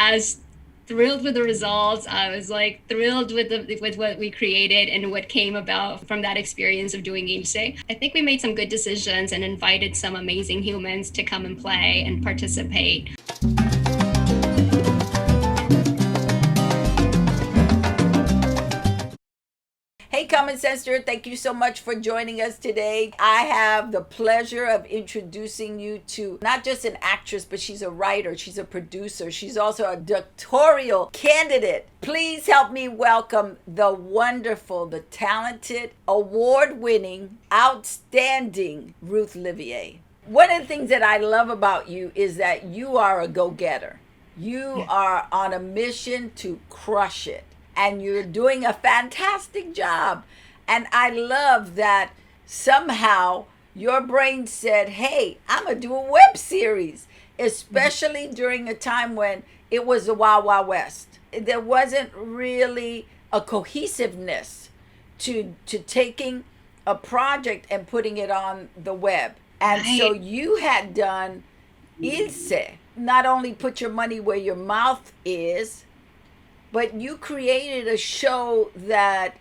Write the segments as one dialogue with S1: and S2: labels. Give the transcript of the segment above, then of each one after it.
S1: as thrilled with the results. I was like thrilled with what we created and what came about from that experience of doing Ylse. I think we made some good decisions and invited some amazing humans to come and play and participate.
S2: Hey, Common Sense, thank you so much for joining us today. I have the pleasure of introducing you to not just an actress, but she's a writer, she's a producer, she's also a doctoral candidate. Please help me welcome the wonderful, the talented, award-winning, outstanding Ruth Livier. One of the things that I love about you is that you are a go-getter. You are on a mission to crush it. And you're doing a fantastic job. And I love that somehow your brain said, hey, I'm going to do a web series, especially during a time when it was the Wild Wild West. There wasn't really a cohesiveness to taking a project and putting it on the web. And
S1: Right.
S2: So you had done Ylse, not only put your money where your mouth is, but you created a show that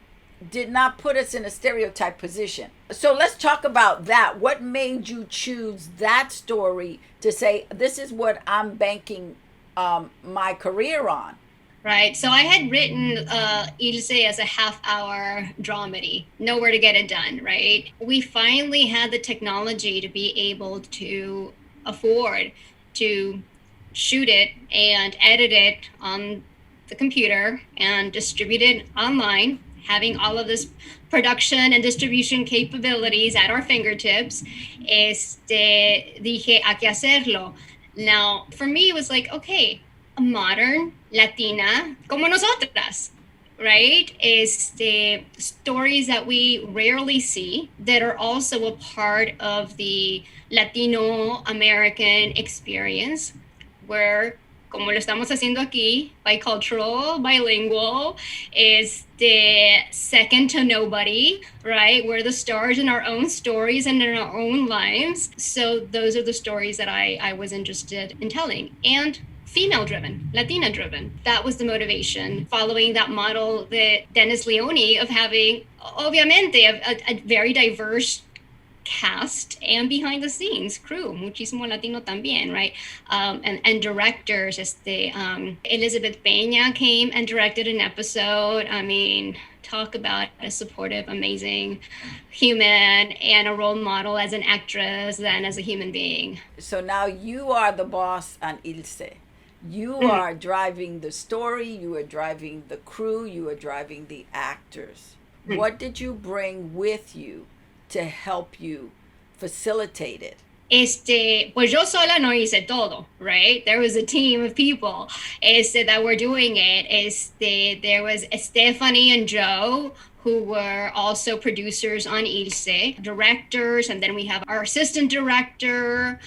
S2: did not put us in a stereotype position. So let's talk about that. What made you choose that story to say, this is what I'm banking my career on?
S1: Right. So I had written Ylse as a half-hour dramedy, nowhere to get it done, right? We finally had the technology to be able to afford to shoot it and edit it on the computer and distribute it online, having all of this production and distribution capabilities at our fingertips. Dije, hay que hacerlo. Now, for me, it was like, okay, a modern Latina como nosotras, right? Stories that we rarely see that are also a part of the Latino American experience, where como lo estamos haciendo aquí, bicultural, bilingual, second to nobody, right? We're the stars in our own stories and in our own lives. So those are the stories that I was interested in telling. And female-driven, Latina-driven. That was the motivation, following that model that Dennis Leone of having, obviamente, a very diverse cast and behind the scenes crew, muchísimo Latino también, right? And directors, Elizabeth Peña came and directed an episode. I mean, talk about a supportive, amazing human and a role model as an actress and as a human being.
S2: So now you are the boss on Ylse. You are driving the story, you are driving the crew, you are driving the actors. What did you bring with you to help you facilitate it?
S1: Pues yo sola no hice todo, right? There was a team of people that were doing it. There was Stephanie and Joe, who were also producers on Ylse, directors, and then we have our assistant director,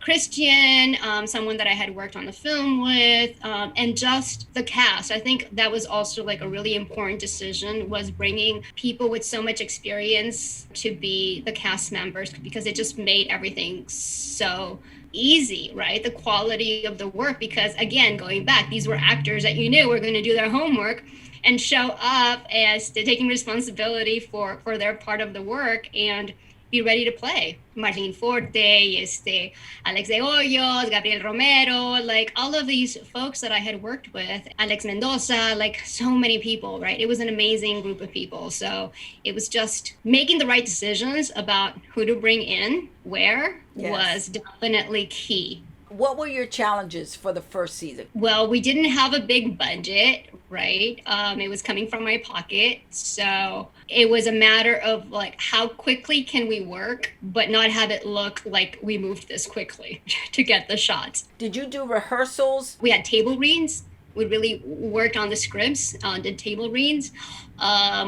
S1: Christian, someone that I had worked on the film with, and just the cast. I think that was also like a really important decision, was bringing people with so much experience to be the cast members, because it just made everything so easy, right? The quality of the work, because again, going back, these were actors that you knew were going to do their homework and show up as taking responsibility for their part of the work and be ready to play. Marlene Forte, Alex de Hoyos, Gabriel Romero, like all of these folks that I had worked with, Alex Mendoza, like so many people, right? It was an amazing group of people. So it was just making the right decisions about who to bring in, where, was definitely key.
S2: What were your challenges for the first season?
S1: Well, we didn't have a big budget, right? It was coming from my pocket. So it was a matter of like, how quickly can we work, but not have it look like we moved this quickly to get the shots.
S2: Did you do rehearsals?
S1: We had table reads. We really worked on the scripts, did table reads.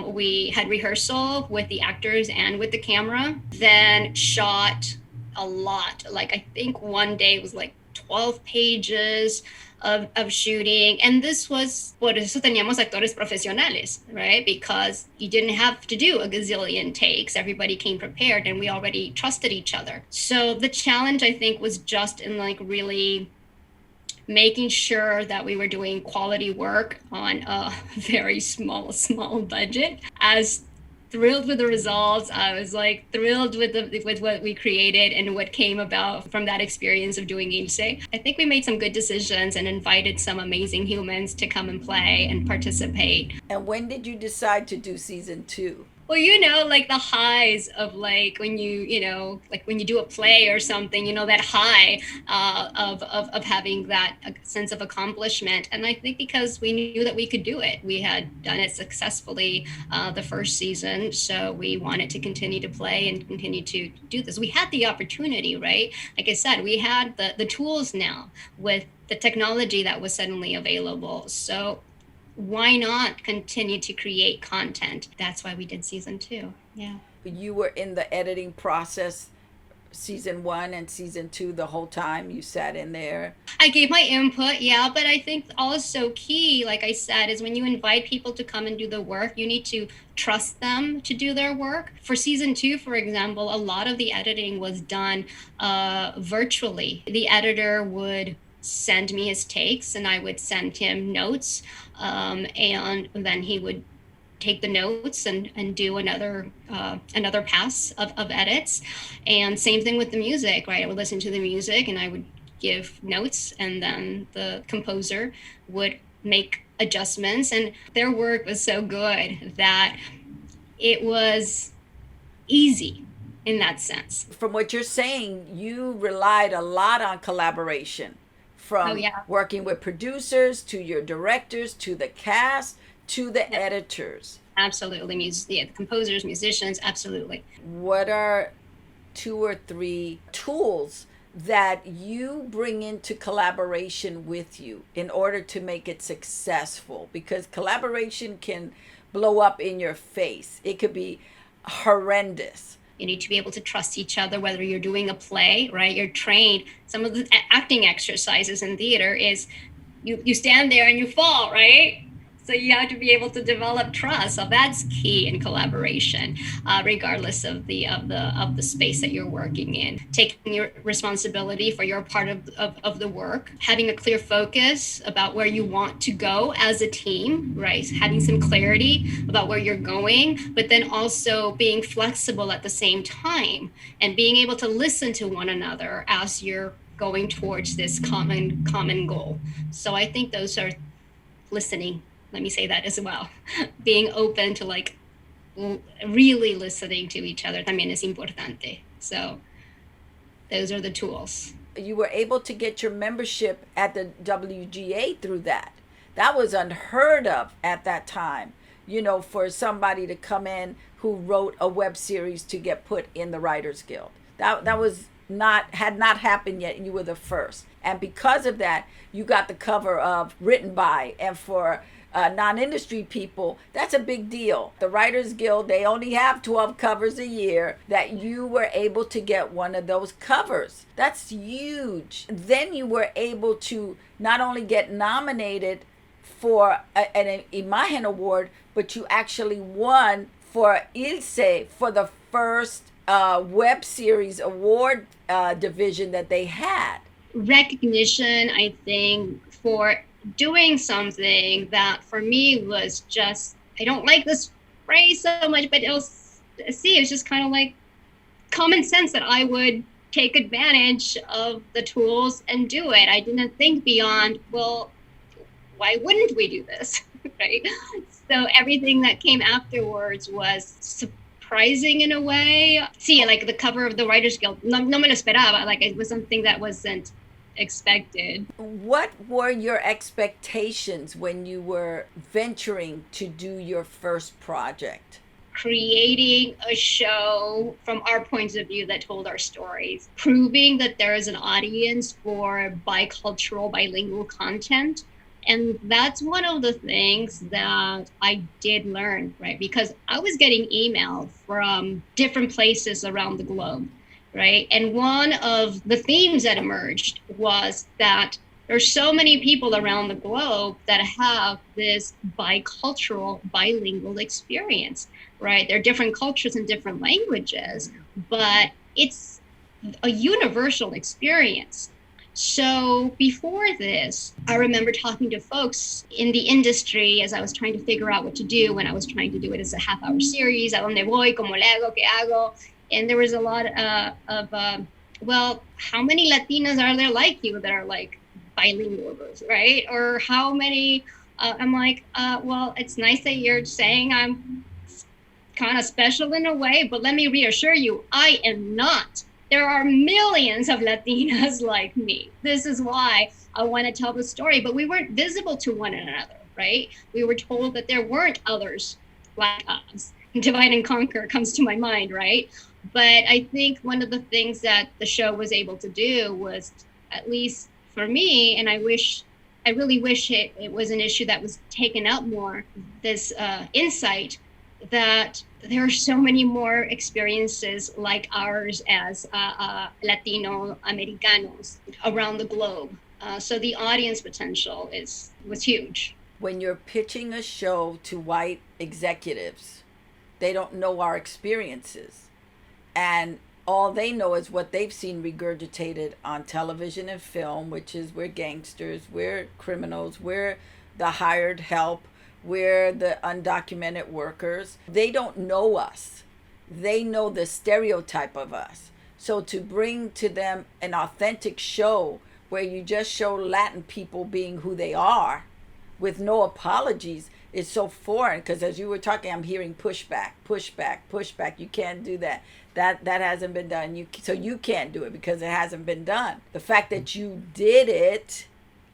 S1: We had rehearsal with the actors and with the camera, then shot a lot. Like I think one day was like 12 pages of shooting. And this was, por eso teníamos actores profesionales, right? Because you didn't have to do a gazillion takes. Everybody came prepared and we already trusted each other. So the challenge, I think, was just in like really making sure that we were doing quality work on a very small budget. As thrilled with the results. I was like thrilled with what we created and what came about from that experience of doing Ylse. I think we made some good decisions and invited some amazing humans to come and play and participate.
S2: And when did you decide to do season 2?
S1: Well, like the highs of like when like when you do a play or something, that high of having that sense of accomplishment. And I think because we knew that we could do it, we had done it successfully the first season. So we wanted to continue to play and continue to do this. We had the opportunity, right? Like I said, we had the tools now with the technology that was suddenly available. So why not continue to create content? That's why we did season 2. Yeah.
S2: You were in the editing process, season 1 and season 2, the whole time you sat in there?
S1: I gave my input, yeah, but I think also key, like I said, is when you invite people to come and do the work, you need to trust them to do their work. For season 2, for example, a lot of the editing was done virtually. The editor would send me his takes and I would send him notes, and then he would take the notes and do another pass of edits. And same thing with the music, right? I would listen to the music and I would give notes, and then the composer would make adjustments. And their work was so good that it was easy in that sense.
S2: From what you're saying, you relied a lot on collaboration, from working with producers to your directors to the cast to the editors.
S1: Absolutely. The composers, musicians, absolutely.
S2: What are 2 or 3 tools that you bring into collaboration with you in order to make it successful? Because collaboration can blow up in your face. It could be horrendous.
S1: You need to be able to trust each other, whether you're doing a play, right? You're trained. Some of the acting exercises in theater is you stand there and you fall, right? So you have to be able to develop trust. So that's key in collaboration, regardless of the space that you're working in. Taking your responsibility for your part of the work, having a clear focus about where you want to go as a team, right? Having some clarity about where you're going, but then also being flexible at the same time and being able to listen to one another as you're going towards this common goal. So I think those are listening. Let me say that as well. Being open to like really listening to each other también es importante. So those are the tools.
S2: You were able to get your membership at the WGA through that. That was unheard of at that time, for somebody to come in who wrote a web series to get put in the Writers Guild. That had not happened yet, and you were the first. And because of that, you got the cover of Written By, and for non-industry people, that's a big deal. The Writers Guild, they only have 12 covers a year, that you were able to get one of those covers. That's huge. Then you were able to not only get nominated for an Imagen Award, but you actually won for Ylse for the first web series award division that they had.
S1: Recognition, I think, for doing something that for me was just, I don't like this phrase so much, but it's just kind of like common sense that I would take advantage of the tools and do it. I didn't think beyond, well, why wouldn't we do this? Right? So everything that came afterwards was surprising in a way. See, like the cover of the Writers Guild, no me lo esperaba. Like it was something that wasn't expected.
S2: What were your expectations when you were venturing to do your first project?
S1: Creating a show from our points of view that told our stories, proving that there is an audience for bicultural, bilingual content. And that's one of the things that I did learn, right? Because I was getting emails from different places around the globe. Right. And one of the themes that emerged was that there's so many people around the globe that have this bicultural, bilingual experience. Right. There are different cultures and different languages, but it's a universal experience. So before this, I remember talking to folks in the industry as I was trying to figure out what to do when I was trying to do it as a half-hour series. ¿A dónde voy? ¿Cómo le hago? ¿Qué hago? And there was a lot well, how many Latinas are there like you that are like bilingual, right? Or how many? I'm like, well, it's nice that you're saying I'm kind of special in a way, but let me reassure you, I am not. There are millions of Latinas like me. This is why I want to tell the story, but we weren't visible to one another, right? We were told that there weren't others like us. Divide and conquer comes to my mind, right? But I think one of the things that the show was able to do was, at least for me, and I really wish it was an issue that was taken up more, this insight that there are so many more experiences like ours as Latino Americanos around the globe. So the audience potential was huge.
S2: When you're pitching a show to white executives, they don't know our experiences. And all they know is what they've seen regurgitated on television and film, which is we're gangsters, we're criminals, we're the hired help, we're the undocumented workers. They don't know us. They know the stereotype of us. So to bring to them an authentic show where you just show Latin people being who they are with no apologies is so foreign, because as you were talking, I'm hearing pushback, pushback, pushback. You can't do that. That hasn't been done. So you can't do it because it hasn't been done. The fact that you did it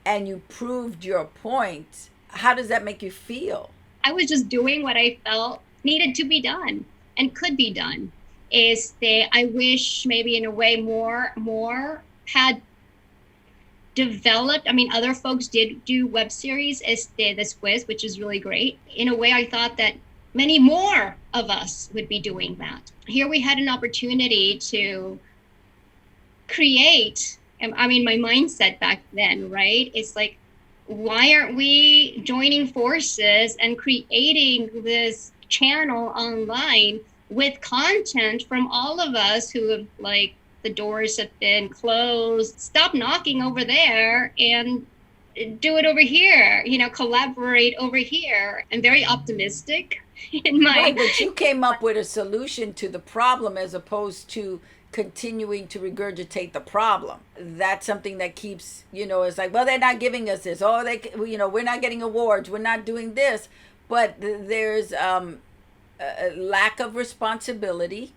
S2: and you proved your point, how does that make you feel?
S1: I was just doing what I felt needed to be done and could be done. I wish maybe in a way more had developed. I mean, other folks did do web series después, which is really great. In a way, I thought that many more of us would be doing that. Here we had an opportunity to create, I mean, my mindset back then, right? It's like, why aren't we joining forces and creating this channel online with content from all of us who have, like, the doors have been closed? Stop knocking over there and do it over here, collaborate over here. I'm very optimistic in my...
S2: Right, but you came up with a solution to the problem as opposed to continuing to regurgitate the problem. That's something that keeps, it's like, well, they're not giving us this. Oh, we're not getting awards. We're not doing this. But there's a lack of responsibility,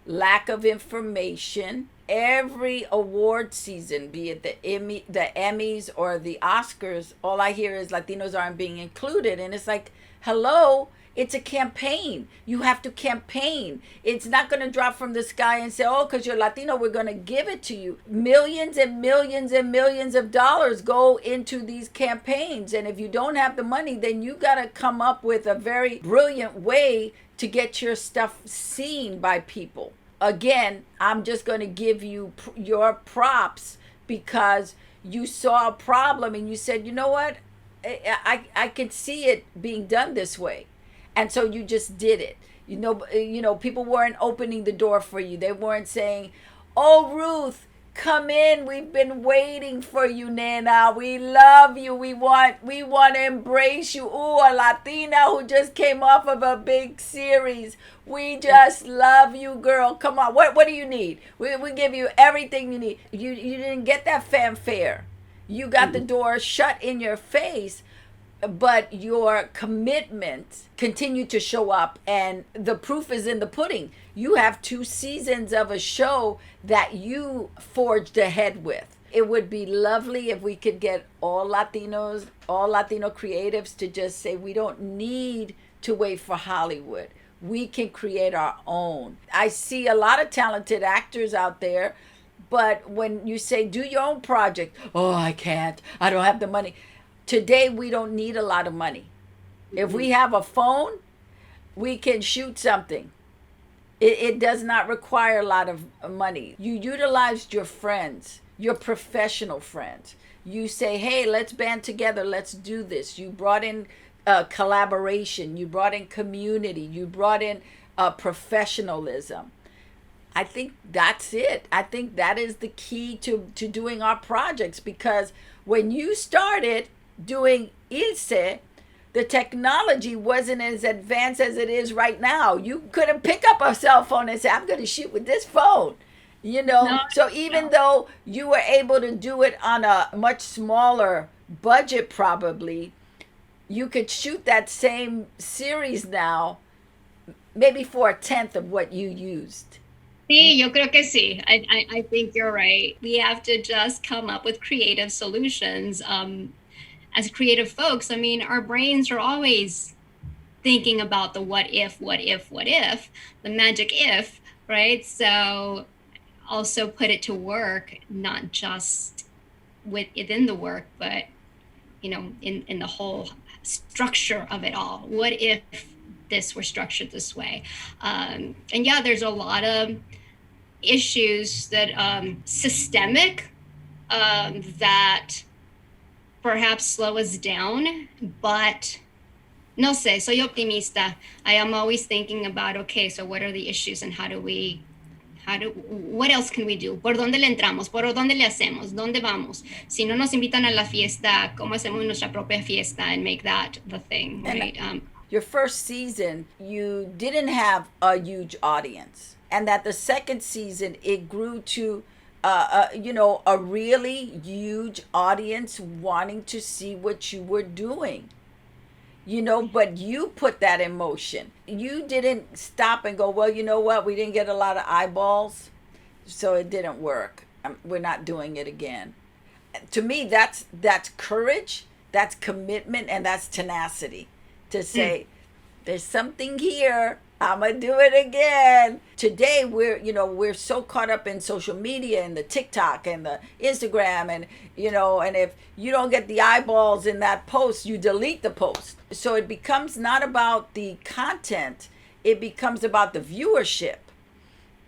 S2: lack of information. Every award season, be it the Emmys or the Oscars, all I hear is Latinos aren't being included. And it's like, hello, it's a campaign. You have to campaign. It's not going to drop from the sky and say, oh, because you're Latino, we're going to give it to you. Millions and millions and millions of dollars go into these campaigns. And if you don't have the money, then you got to come up with a very brilliant way to get your stuff seen by people. Again, I'm just going to give you your props because you saw a problem and you said, you know what? I can see it being done this way. And so you just did it. People weren't opening the door for you. They weren't saying, oh, Ruth, come in. We've been waiting for you, Nana. We love you. We want to embrace you. Ooh, a Latina who just came off of a big series. We just love you, girl. Come on. What do you need? We give you everything you need. You didn't get that fanfare. You got the door shut in your face. But your commitment continued to show up, and the proof is in the pudding. You have 2 seasons of a show that you forged ahead with. It would be lovely if we could get all Latino creatives to just say, we don't need to wait for Hollywood. We can create our own. I see a lot of talented actors out there, but when you say, do your own project, oh, I can't. I don't have the money. Today, we don't need a lot of money. If we have a phone, we can shoot something. It does not require a lot of money. You utilized your friends, your professional friends. You say, hey, let's band together. Let's do this. You brought in collaboration. You brought in community. You brought in professionalism. I think that's it. I think that is the key to doing our projects, because when you started doing Ylse, the technology wasn't as advanced as it is right now. You couldn't pick up a cell phone and say, I'm going to shoot with this phone.
S1: No,
S2: So even
S1: no.
S2: though you were able to do it on a much smaller budget, probably, you could shoot that same series now, maybe for a tenth of what you used.
S1: Sí, yo creo que sí. I think you're right. We have to just come up with creative solutions. As creative folks, I mean, our brains are always thinking about the what if, what if, what if, the magic if, right? So also put it to work, not just within the work, but in the whole structure of it all. What if this were structured this way? And yeah, there's a lot of issues that systemic that perhaps slow us down, but no sé, soy optimista. I am always thinking about, okay, so what are the issues and what else can we do? ¿Por dónde le entramos? ¿Por dónde le hacemos? ¿Dónde vamos? Si no nos invitan a la fiesta, ¿cómo hacemos nuestra propia fiesta and make that the thing, right?
S2: Your first season, you didn't have a huge audience, and that the second season it grew to a really huge audience wanting to see what you were doing. But you put that in motion. You didn't stop and go, well, you know what, we didn't get a lot of eyeballs, so it didn't work. We're not doing it again. To me, that's courage, that's commitment, and that's tenacity to say, there's something here, I'm gonna do it again. Today we're so caught up in social media and the TikTok and the Instagram, and and if you don't get the eyeballs in that post, you delete the post. So it becomes not about the content, it becomes about the viewership.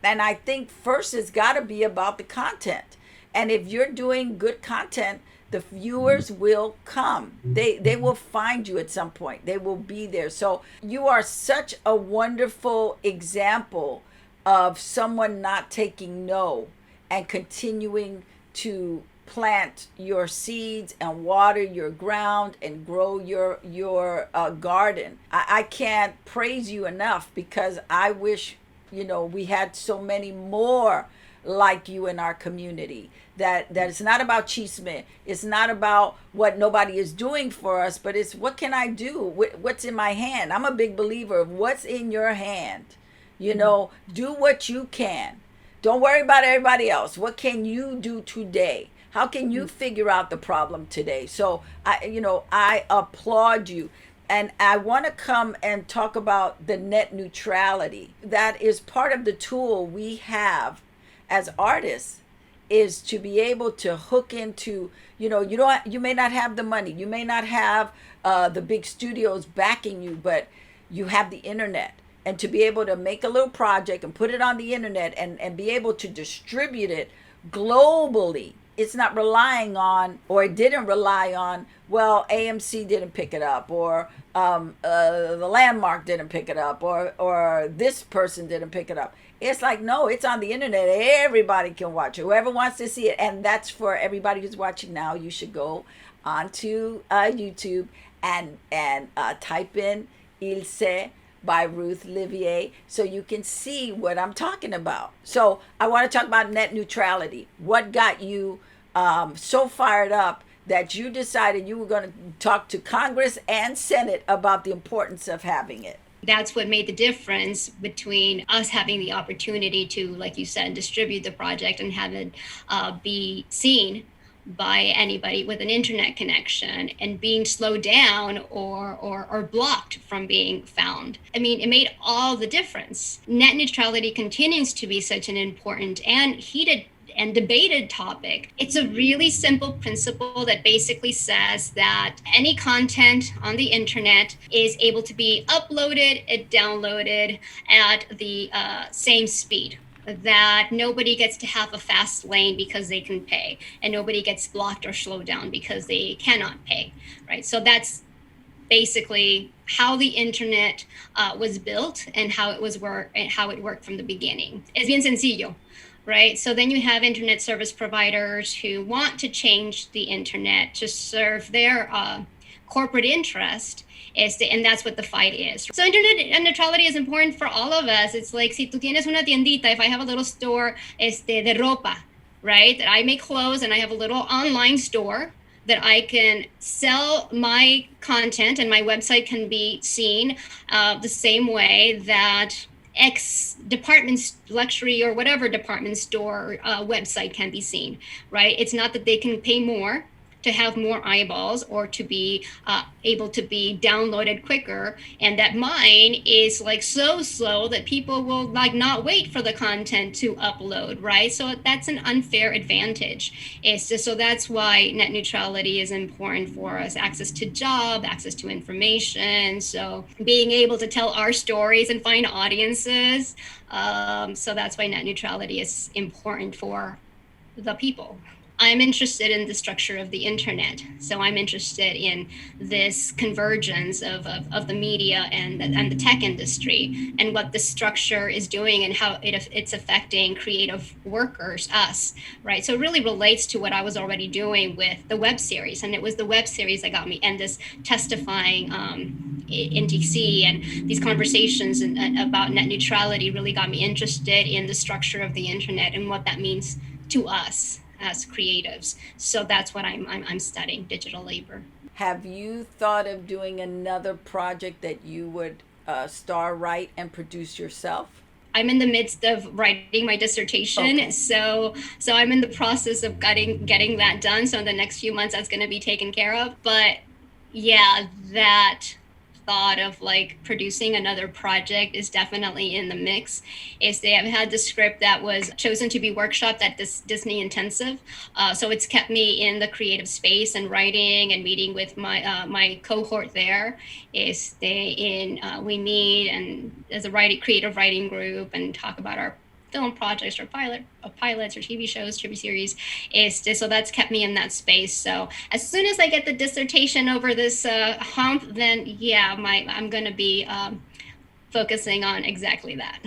S2: And I think first it's got to be about the content. And if you're doing good content, the viewers will come. They will find you at some point. They will be there. So you are such a wonderful example of someone not taking no and continuing to plant your seeds and water your ground and grow your garden. I can't praise you enough, because I wish we had so many more like you in our community. That it's not about chisme. It's not about what nobody is doing for us, but it's what can I do? What's in my hand? I'm a big believer of what's in your hand. Do what you can. Don't worry about everybody else. What can you do today? How can you figure out the problem today? So I applaud you. And I want to come and talk about the net neutrality. That is part of the tool we have as artists, is to be able to hook into, you may not have the money, you may not have the big studios backing you, but you have the internet. And to be able to make a little project and put it on the internet and be able to distribute it globally. It's not relying on, or it didn't rely on, well, AMC didn't pick it up, or the Landmark didn't pick it up, or this person didn't pick it up. It's like, no, it's on the internet. Everybody can watch it. Whoever wants to see it. And that's for everybody who's watching now. You should go onto YouTube and type in Ylse by Ruth Livier, so you can see what I'm talking about. So I want to talk about net neutrality. What got you so fired up that you decided you were going to talk to Congress and Senate about the importance of having it?
S1: That's what made the difference between us having the opportunity to, like you said, distribute the project and have it be seen by anybody with an internet connection, and being slowed down or blocked from being found. I mean, it made all the difference. Net neutrality continues to be such an important and heated and debated topic. It's a really simple principle that basically says that any content on the internet is able to be uploaded and downloaded at the same speed. That nobody gets to have a fast lane because they can pay, and nobody gets blocked or slowed down because they cannot pay, right? So that's basically how the internet was built and how it worked from the beginning. Es bien sencillo, right? So then you have internet service providers who want to change the internet to serve their corporate interest. And that's what the fight is. So internet neutrality is important for all of us. It's like, si tú tienes una tiendita, if I have a little store de ropa, right, that I make clothes, and I have a little online store that I can sell my content, and my website can be seen the same way that X department, luxury or whatever department store website can be seen, right? It's not that they can pay more to have more eyeballs or to be able to be downloaded quicker, and that mine is like so slow that people will like not wait for the content to upload, right? So that's an unfair advantage. It's just, so that's why net neutrality is important for us. Access to job, access to information, so being able to tell our stories and find audiences. So that's why net neutrality is important for the people. I'm interested in the structure of the internet. So I'm interested in this convergence of the media and the tech industry, and what the structure is doing and how it's affecting creative workers, us, right? So it really relates to what I was already doing with the web series. And it was the web series that got me, and this testifying in DC, and these conversations about net neutrality really got me interested in the structure of the internet and what that means to us as creatives. So that's what I'm studying, digital labor.
S2: Have you thought of doing another project that you would star write and produce yourself?
S1: I'm in the midst of writing my dissertation. Okay. So I'm in the process of getting that done. So in the next few months, that's going to be taken care of. But yeah, that thought of like producing another project is definitely in the mix. They have had the script that was chosen to be workshopped at this Disney Intensive, so it's kept me in the creative space and writing and meeting with my cohort there. We meet and as a creative writing group and talk about our film projects or pilots or TV shows, TV series. So that's kept me in that space. So as soon as I get the dissertation over this hump, then yeah, I'm going to be focusing on exactly that.